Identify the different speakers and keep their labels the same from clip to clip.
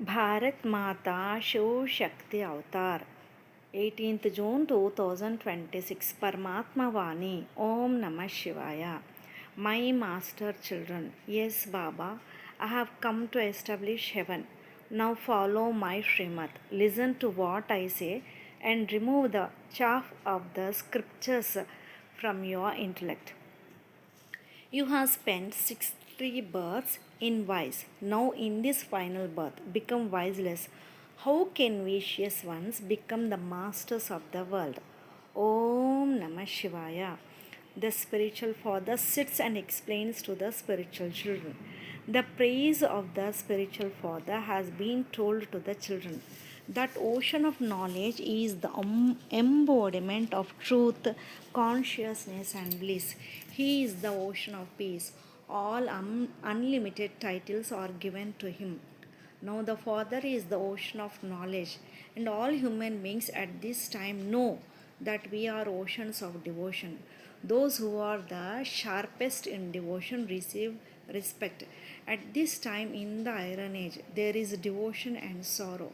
Speaker 1: Bharat Mata Shiv Shakti Avatar 18th June 2026 Parmatma Vaani Om Namah Shivaya. My master children, yes Baba, I have come to establish heaven. Now follow my Srimad. Listen to what I say and remove the chaff of the scriptures from your intellect. You have spent 60 births in wise. Now, in this final birth, become wiseless. How can vicious ones become the masters of the world? Om Namah Shivaya. The spiritual father sits and explains to the spiritual children. The praise of the spiritual father has been told to the children. That ocean of knowledge is the embodiment of truth, consciousness, and bliss. He is the ocean of peace. All unlimited titles are given to him. Now, the Father is the ocean of knowledge, and all human beings at this time know that we are oceans of devotion. Those who are the sharpest in devotion receive respect. At this time in the Iron Age, there is devotion and sorrow.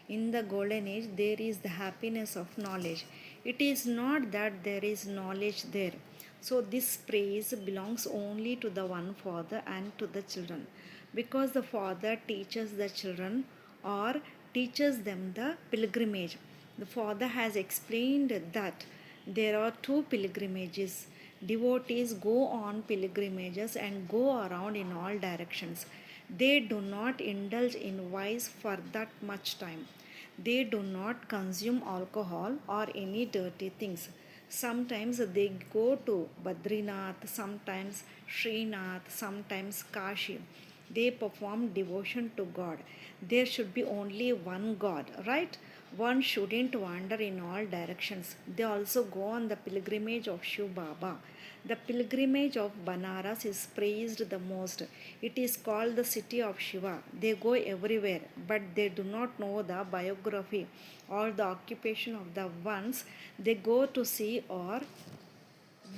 Speaker 1: In the Golden Age, there is the happiness of knowledge. It is not that there is knowledge there. So, this praise belongs only to the one Father and to the children, because the Father teaches the children or teaches them the pilgrimage. The Father has explained that there are two pilgrimages. Devotees go on pilgrimages and go around in all directions. They do not indulge in vice for that much time. They do not consume alcohol or any dirty things. Sometimes they go to Badrinath, sometimes Srinath, sometimes Kashi. They perform devotion to God. There should be only one God, right? One shouldn't wander in all directions. They also go on the pilgrimage of Shiv Baba. The pilgrimage of Banaras is praised the most. It is called the city of Shiva. They go everywhere, but they do not know the biography or the occupation of the ones they go to see or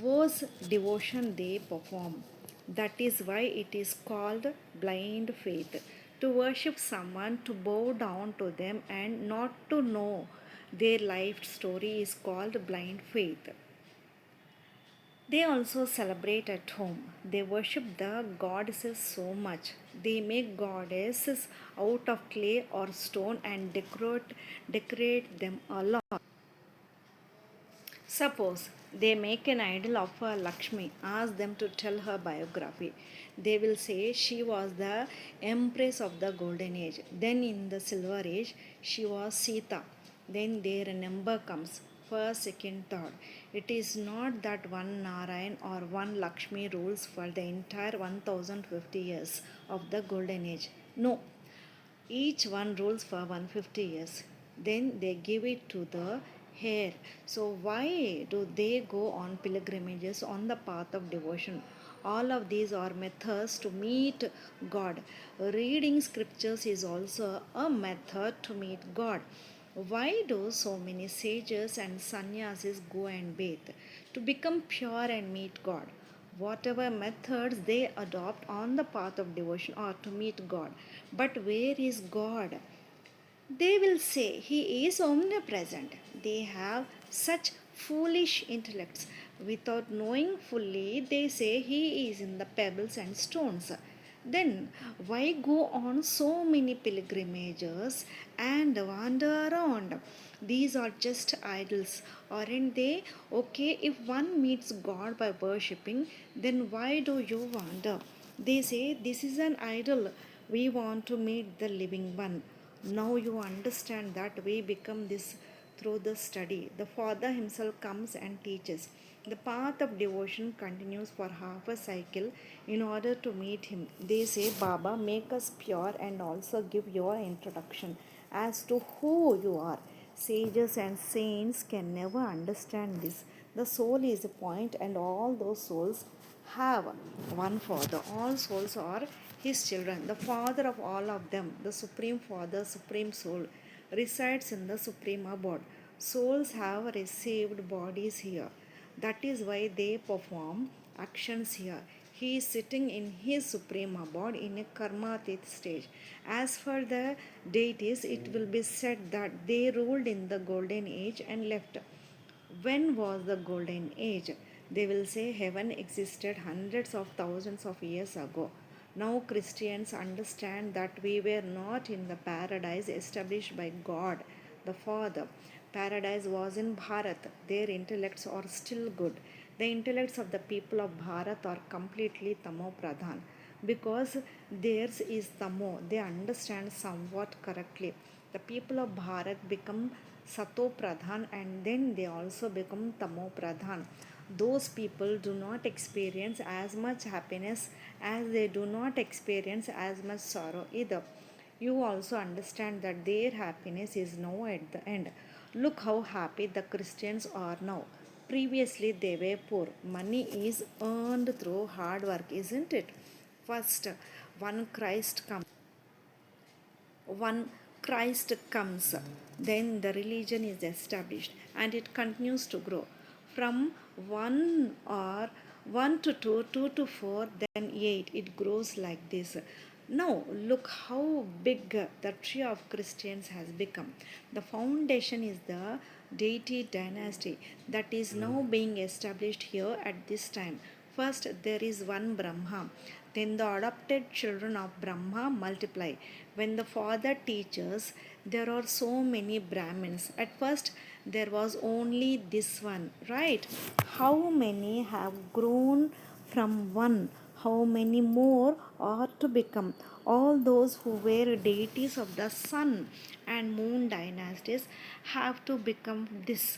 Speaker 1: whose devotion they perform. That is why it is called blind faith. To worship someone, to bow down to them, and not to know their life story is called blind faith. They also celebrate at home. They worship the goddesses so much. They make goddesses out of clay or stone and decorate them a lot. Suppose they make an idol of Lakshmi, ask them to tell her biography. They will say she was the empress of the golden age. Then in the silver age, she was Sita. Then their number comes first, second, third. It is not that one Narayan or one Lakshmi rules for the entire 1050 years of the golden age. No, each one rules for 150 years. Then they give it to the heir. So, why do they go on pilgrimages on the path of devotion? All of these are methods to meet God. Reading scriptures is also a method to meet God. Why do so many sages and sannyasis go and bathe? To become pure and meet God. Whatever methods they adopt on the path of devotion are to meet God. But where is God? They will say he is omnipresent. They have such foolish intellects. Without knowing fully, they say he is in the pebbles and stones. Then why go on so many pilgrimages and wander around? These are just idols, aren't they? Okay, if one meets God by worshipping, then why do you wander? They say this is an idol. We want to meet the living one. Now you understand that we become this through the study. The Father Himself comes and teaches. The path of devotion continues for half a cycle in order to meet Him. They say, Baba, make us pure and also give your introduction as to who you are. Sages and saints can never understand this. The soul is a point, and all those souls have one Father. All souls are His children. The Father of all of them, the Supreme Father, Supreme Soul, resides in the Supreme Abode. Souls have received bodies here. That is why they perform actions here. He is sitting in his supreme abode in a karmatit stage. As for the deities, it will be said that they ruled in the golden age and left. When was the golden age? They will say heaven existed hundreds of thousands of years ago. Now Christians understand that we were not in the paradise established by God the Father. Paradise was in Bharat. Their intellects are still good. The intellects of the people of Bharat are completely Tamo Pradhan because theirs is Tamo. They understand somewhat correctly. The people of Bharat become Sato Pradhan and then they also become Tamo Pradhan. Those people do not experience as much happiness as they do not experience as much sorrow either. You also understand that their happiness is now at the end. Look how happy the Christians are now. Previously, they were poor. Money is earned through hard work, isn't it? First, one Christ comes one Christ comes, then the religion is established and it continues to grow. From 1 or 1 to 2, 2 to 4, then 8, it grows like this. Now, look how big the tree of Christians has become. The foundation is the deity dynasty that is now being established here at this time. First, there is one Brahma. Then the adopted children of Brahma multiply. When the father teaches, there are so many Brahmins. At first, there was only this one, right? How many have grown from one? How many more are to become? All those who were deities of the sun and moon dynasties have to become this.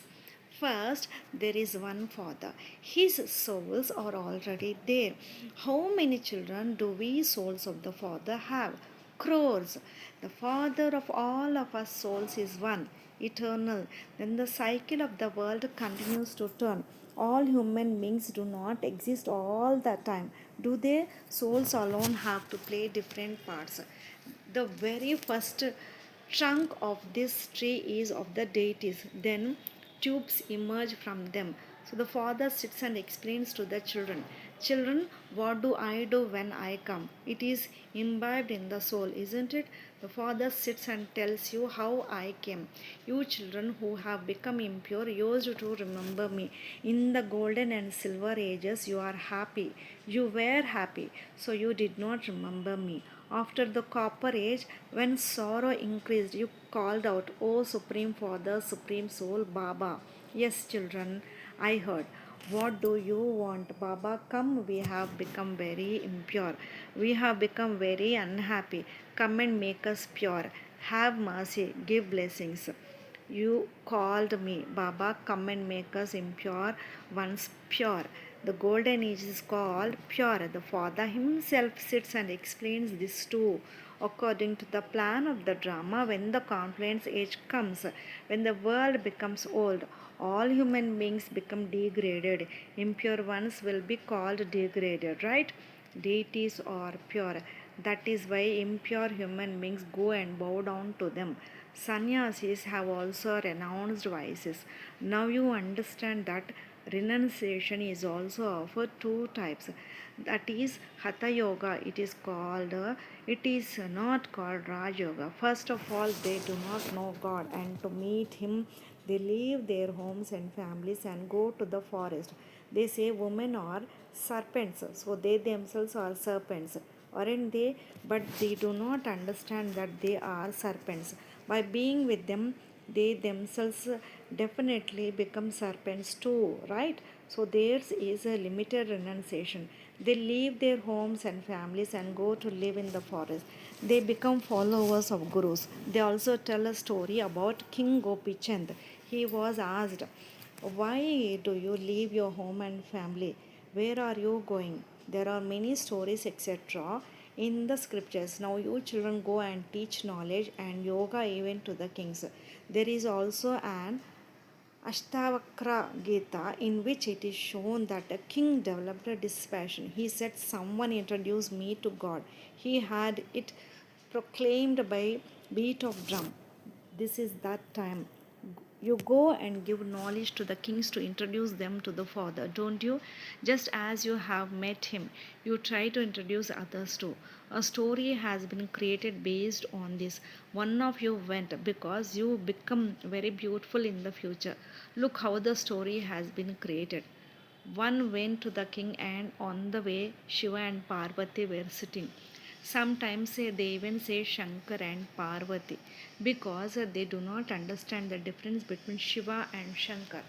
Speaker 1: First, there is one father. His souls are already there. How many children do we souls of the father have? Crores. The father of all of us souls is one, eternal. Then the cycle of the world continues to turn. All human beings do not exist all the time. Do they? Souls alone have to play different parts. The very first trunk of this tree is of the deities. Then tubes emerge from them. So the father sits and explains to the children, children, what do I do when I come? It is imbibed in the soul, isn't it? The father sits and tells you how I came. You children who have become impure used to remember me. In the golden and silver ages, you are happy. You were happy, so you did not remember me. After the copper age, when sorrow increased, you called out, O Supreme Father, Supreme Soul, Baba. Yes, children, I heard. What do you want, Baba? Come, we have become very impure. We have become very unhappy. Come and make us pure. Have mercy, give blessings. You called me, Baba, come and make us impure once pure. The golden age is called pure. The Father himself sits and explains this too. According to the plan of the drama, when the confluence age comes, when the world becomes old, all human beings become degraded. Impure ones will be called degraded, right? Deities are pure. That is why impure human beings go and bow down to them. Sannyasis have also renounced vices. Now you understand that renunciation is also of two types. That is Hatha Yoga. It is not called Raj Yoga. First of all, they do not know God, and to meet Him, they leave their homes and families and go to the forest. They say women are serpents, so they themselves are serpents, aren't they? But they do not understand that they are serpents. By being with them, they themselves definitely become serpents too, right? So theirs is a limited renunciation. They leave their homes and families and go to live in the forest. They become followers of gurus. They also tell a story about King Gopi Chand. He was asked, why do you leave your home and family? Where are you going? There are many stories, etc., in the scriptures. Now, you children go and teach knowledge and yoga even to the kings. There is also an Ashtavakra Gita in which it is shown that a king developed a dispassion. He said, someone introduced me to God. He had it proclaimed by beat of drum. This is that time. You go and give knowledge to the kings to introduce them to the Father, don't you? Just as you have met him, you try to introduce others too. A story has been created based on this. One of you went because you become very beautiful in the future. Look how the story has been created. One went to the king, and on the way, Shiva and Parvati were sitting. Sometimes they even say Shankar and Parvati because they do not understand the difference between Shiva and Shankar.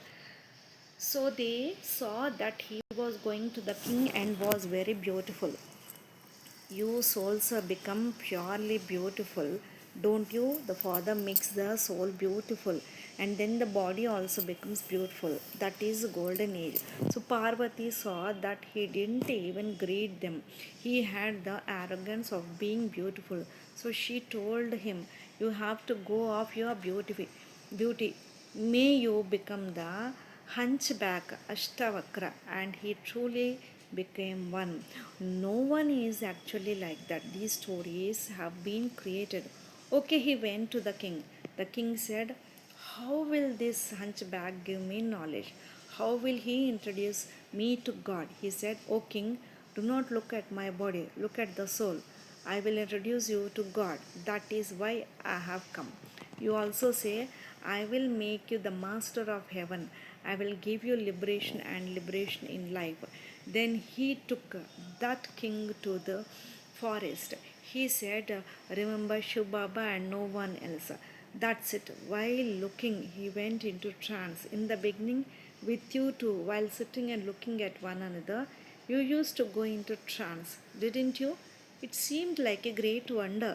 Speaker 1: So they saw that he was going to the king and was very beautiful. You souls become purely beautiful, don't you? The Father makes the soul beautiful, and then the body also becomes beautiful. That is golden age. So Parvati saw that he didn't even greet them. He had the arrogance of being beautiful. So she told him, "You have to go off your beauty. May you become the hunchback Ashtavakra," and he truly became one. No one is actually like that. These stories have been created. Okay, he went to the king. The king said, "How will this hunchback give me knowledge? How will he introduce me to God?" He said, "O king, do not look at my body, look at the soul. I will introduce you to God. That is why I have come." You also say, "I will make you the master of heaven. I will give you liberation and liberation in life." Then he took that king to the forest. He said, "Remember Shiv Baba and no one else." That's it. While looking, he went into trance. In the beginning, with you too, while sitting and looking at one another, you used to go into trance, didn't you? It seemed like a great wonder.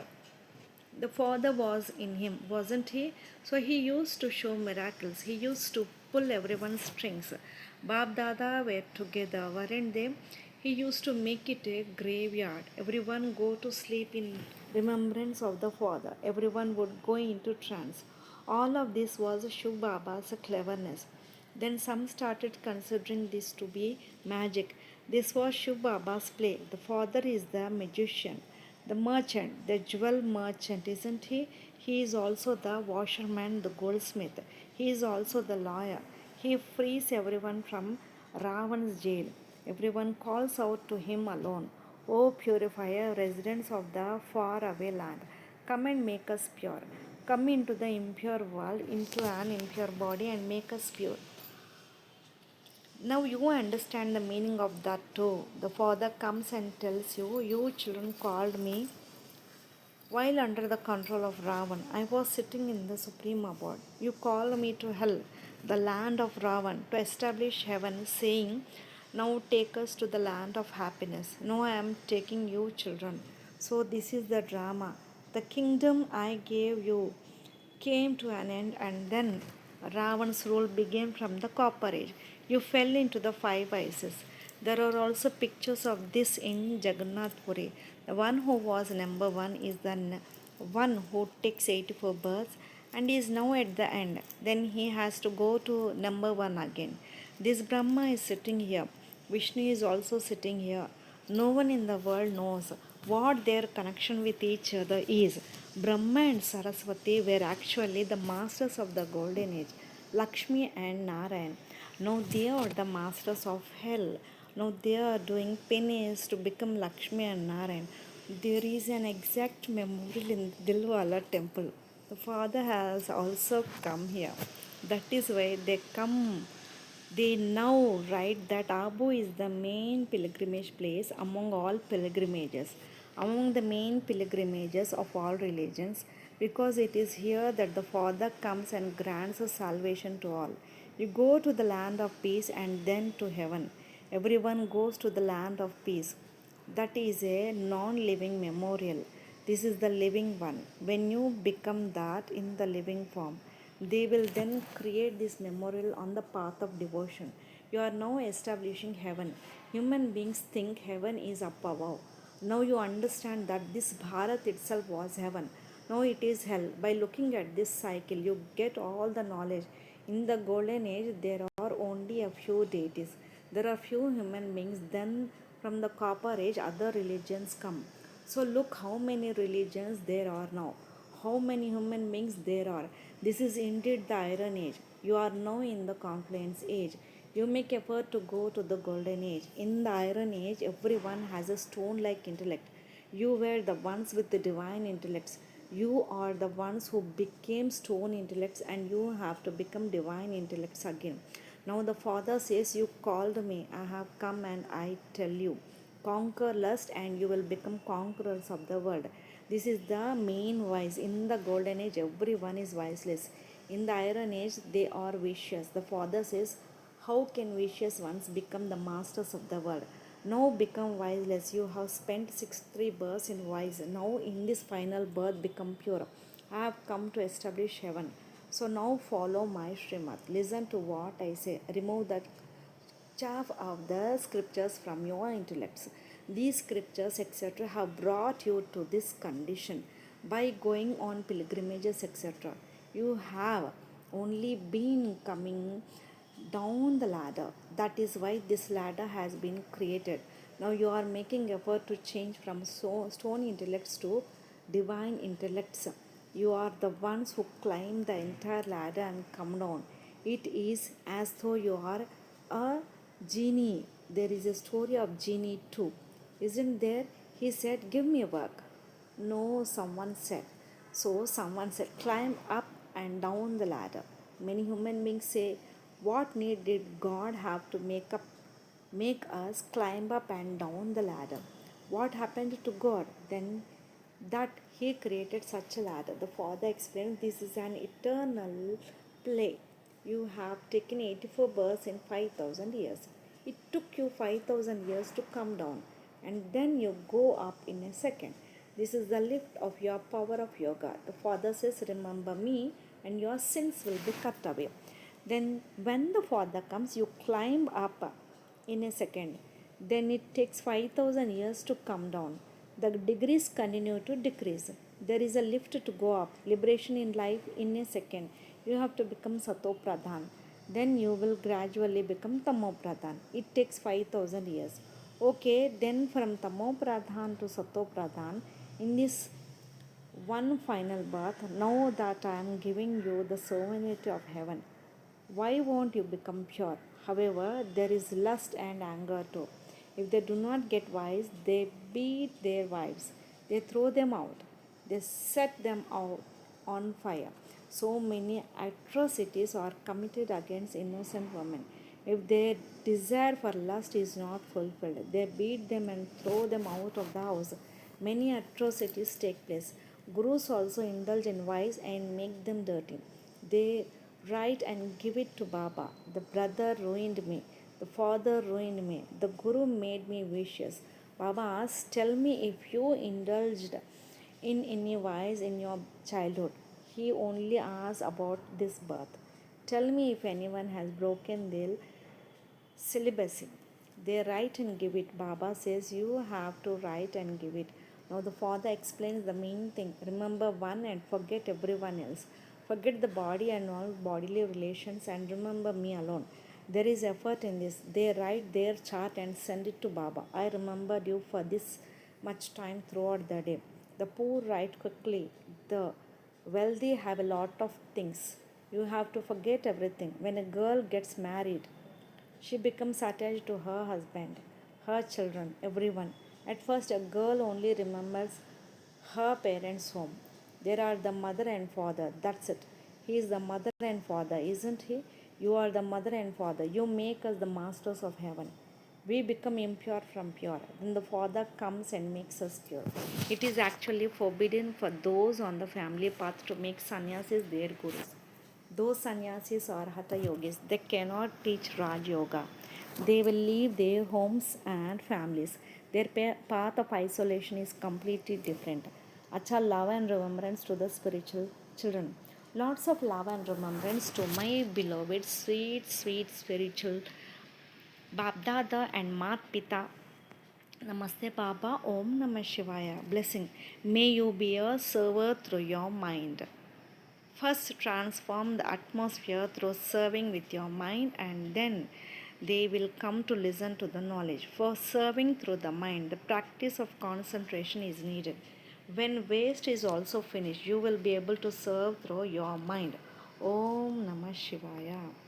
Speaker 1: The Father was in him, wasn't he? So he used to show miracles. He used to pull everyone's strings. Bab Dada were together, weren't they? He used to make it a graveyard. Everyone go to sleep in remembrance of the Father. Everyone would go into trance. All of this was Shiv Baba's cleverness. Then some started considering this to be magic. This was Shiv Baba's play. The Father is the magician. The merchant, the jewel merchant, isn't he? He is also the washerman, the goldsmith. He is also the lawyer. He frees everyone from Ravan's jail. Everyone calls out to him alone. "O purifier, residents of the faraway land, come and make us pure. Come into the impure world, into an impure body, and make us pure." Now you understand the meaning of that too. The Father comes and tells you, "You children called me while under the control of Ravan. I was sitting in the supreme abode. You call me to hell, the land of Ravan, to establish heaven, saying, 'Now take us to the land of happiness.' No, I am taking you, children. So this is the drama. The kingdom I gave you came to an end, and then Ravan's rule began from the Copper Age. You fell into the five vices. There are also pictures of this in Jagannath Puri. The one who was number one is the one who takes 84 births and is now at the end. Then he has to go to number one again. This Brahma is sitting here. Vishnu is also sitting here. No one in the world knows what their connection with each other is. Brahma and Saraswati were actually the masters of the golden age, Lakshmi and Narayan. Now they are the masters of hell. Now they are doing penance to become Lakshmi and Narayan. There is an exact memorial in Dilwala temple. The Father has also come here. That is why they come. They now write that Abu is the main pilgrimage place among all pilgrimages, among the main pilgrimages of all religions, because it is here that the Father comes and grants us salvation to all. You go to the land of peace and then to heaven. Everyone goes to the land of peace. That is a non living memorial. This is the living one. When you become that in the living form, they will then create this memorial on the path of devotion. You are now establishing heaven. Human beings think heaven is up above. Now you understand that this Bharat itself was heaven. Now it is hell. By looking at this cycle, you get all the knowledge. In the golden age, there are only a few deities. There are few human beings. Then, from the copper age, other religions come. So, look how many religions there are now. How many human beings there are. This is indeed the Iron Age. You are now in the confluence age. You make effort to go to the golden age. In the iron age, everyone has a stone like intellect. You were the ones with the divine intellects. You are the ones who became stone intellects, and you have to become divine intellects again. Now the Father says, you called me, I have come, and I tell you, conquer lust and you will become conquerors of the world. This is the main wise. In the golden age, everyone is viceless. In the iron age, they are vicious. The Father says, how can vicious ones become the masters of the world? Now become wiseless. You have spent 63 births in wise. Now in this final birth become pure. I have come to establish heaven. So now follow my Srimad. Listen to what I say. Remove the chaff of the scriptures from your intellects. These scriptures, etc., have brought you to this condition by going on pilgrimages, etc. You have only been coming down the ladder. That is why this ladder has been created. Now you are making effort to change from stone intellects to divine intellects. You are the ones who climb the entire ladder and come down. It is as though you are a genie. There is a story of genie too, isn't there? He said, give me work. No, someone said. So someone said, climb up and down the ladder. Many human beings say, what need did God have to make us climb up and down the ladder? What happened to God then that He created such a ladder? The Father explained, this is an eternal play. You have taken 84 births in 5,000 years. It took you 5,000 years to come down, and then you go up in a second. This is the lift of your power of yoga. The Father says, remember me, and your sins will be cut away. Then, when the Father comes, you climb up in a second. Then it takes 5,000 years to come down. The degrees continue to decrease. There is a lift to go up. Liberation in life in a second. You have to become Sato Pradhan. Then you will gradually become Tamo Pradhan. It takes 5,000 years. Okay, then from Tamo Pradhan to Sato Pradhan, in this one final birth, now that I am giving you the sovereignty of heaven, why won't you become pure? However, there is lust and anger too. If they do not get wise, they beat their wives, they throw them out, they set them out on fire. So many atrocities are committed against innocent women. If their desire for lust is not fulfilled, they beat them and throw them out of the house. Many atrocities take place. Gurus also indulge in vice and make them dirty. They write and give it to Baba. The brother ruined me. The father ruined me. The Guru made me vicious. Baba asked, tell me if you indulged in any vice in your childhood. He only asks about this birth. Tell me if anyone has broken their celibacy. They write and give it. Baba says you have to write and give it. Now the Father explains the main thing. Remember one and forget everyone else. Forget the body and all bodily relations and remember me alone. There is effort in this. They write their chart and send it to Baba. I remembered you for this much time throughout the day. The poor write quickly. The wealthy have a lot of things. You have to forget everything. When a girl gets married, she becomes attached to her husband, her children, everyone. At first, a girl only remembers her parents' home. There are the mother and father. That's it. He is the mother and father, isn't he? You are the mother and father. You make us the masters of heaven. We become impure from pure. Then the Father comes and makes us pure. It is actually forbidden for those on the family path to make sannyasis their gurus. Those sannyasis are hatha yogis. They cannot teach Raj Yoga. They will leave their homes and families. Their path of isolation is completely different. Acha love and remembrance to the spiritual children. Lots of love and remembrance to my beloved, sweet, sweet spiritual Babdada and Mat Pita. Namaste Baba. Om Namah Shivaya. Blessing. May you be a server through your mind. First, transform the atmosphere through serving with your mind, and then they will come to listen to the knowledge. For serving through the mind, the practice of concentration is needed. When waste is also finished, you will be able to serve through your mind. Om Namah Shivaya.